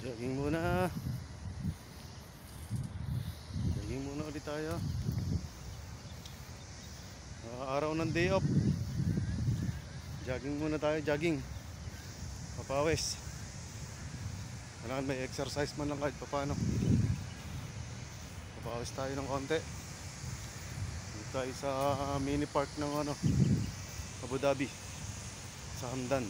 Jogging muna. Jogging muna ulit tayo. Araw ng day off. Jogging muna tayo, jogging. Papawis. Kailangan may exercise man lang kahit papano. Papawis tayo ng konti. Dito tayo sa mini park ng Abu Dhabi. Sa Hamdan.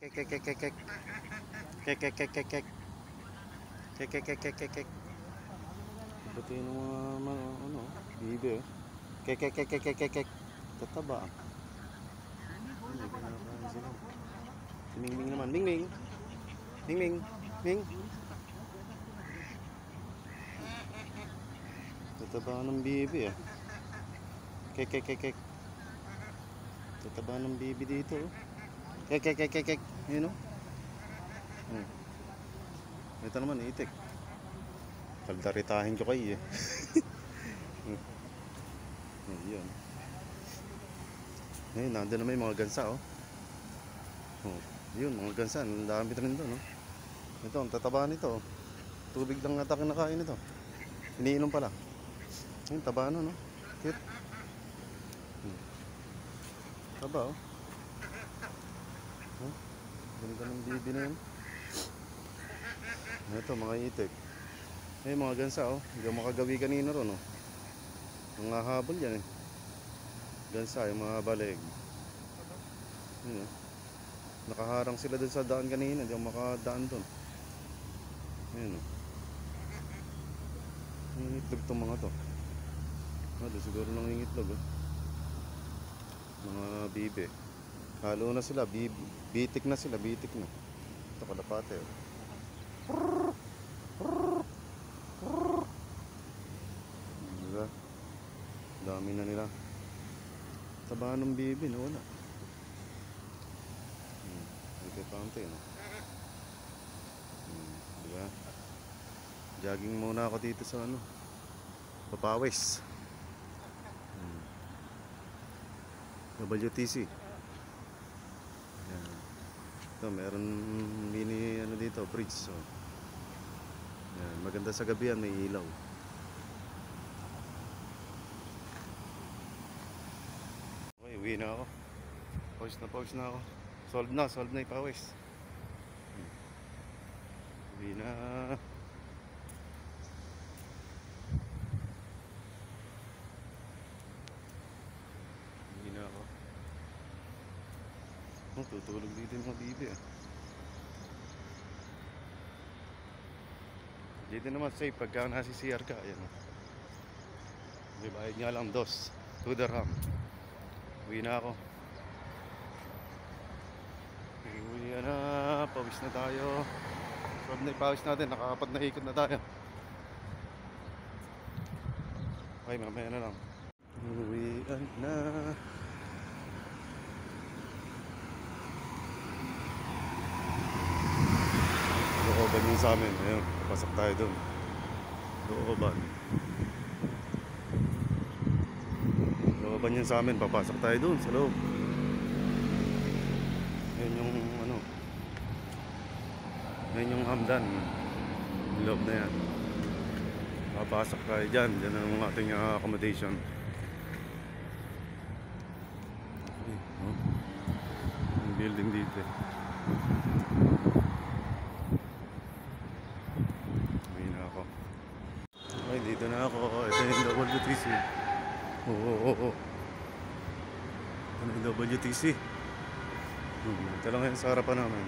Kek kek kek kek kek kek kek kek kek kek kek kek kek kek kek. Ito yung mga bibe. Kek kek kek kek kek kek kek. Tataba. Si Ming Ming naman. Ming Ming. Ming Ming. Ming. Tataba ng bibe ah. Kek kek kek kek. Tataba ng bibe dito. Kek kek kek kek kek. Yun o. Ito naman itik. Kaldaritahin ko kayo eh. Yun. Ayun, nandun naman yung mga gansa oh. Yun, mga gansa. Ang dami rin doon oh. Ito, ang tataba nito oh. Tubig lang ata kinakain ito. Iniinom pala. Ayun, taba no. Cute. Taba oh. Ganda ng bibi na yun. Ito mga itik. Ay mga gansa oh. Hindi ako makagawi kanina ron oh. Mga habol yan eh. Gansa yung mga baleg. Yun oh. Nakaharang sila dun sa daan kanina. Hindi ako makadaan dun. Ayun oh. Nangingitlog itong mga to. Siguro nangingitlog oh. Mga bibi. Halo na sila, bitik na sila, bitik na. Ito kalapate oh. Diba? Dami na nila. Taba ng bibi na wala. Ito pante no. Diba? Jogging muna ako dito sa Papawis. WTC. Ito, meron mini dito, bridge. So, yan, maganda sa gabi yan, may ilaw. Okay, uwi na ako. Pawis na ako. Solved na yung pawis. Uwi na. Uwi na ako. Tutulog dito yung mga bibi ah. Dito naman safe pagka nasi CR ka. Ayan oh. Bayad nga lang 2 dirham. Uwi na ako. Uwi na. Pawis na tayo. Sob na ipawis natin. Nakakapat na ikot na tayo. Okay, mamaya na lang. Uwi na. Looban yun sa amin. Ayun, pasok tayo dun. Looban yun sa amin. Papasok tayo dun sa loob. Ayun yung ayun yung Hamdan. Loob na yan. Papasok tayo dyan. Dyan ang ating accommodation. Yung building dito. Okay, dito na ako. Ito yung WTC. Oo. Ito na yung WTC. Ito lang yung sa harapan namin.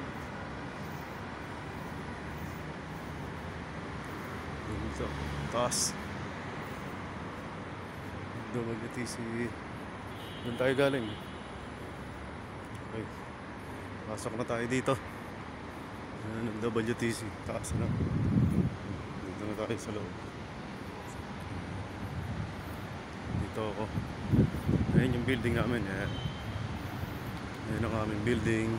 Dito, taas. WTC. Doon tayo galing. Okay. Pasok na tayo dito. Ayan ang WTC. Taas na. Dito na tayo sa loob. Dito ako. Ayan yung building namin. Ayan. Ayan ang aming building.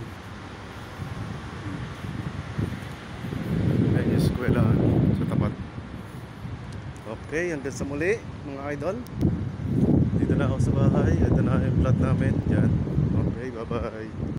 Ayan yung eskwelahan sa tapat. Okay, hanggang sa muli mga idol. Dito na ako sa bahay. Ito na yung plot namin. Diyan. Okay, bye bye.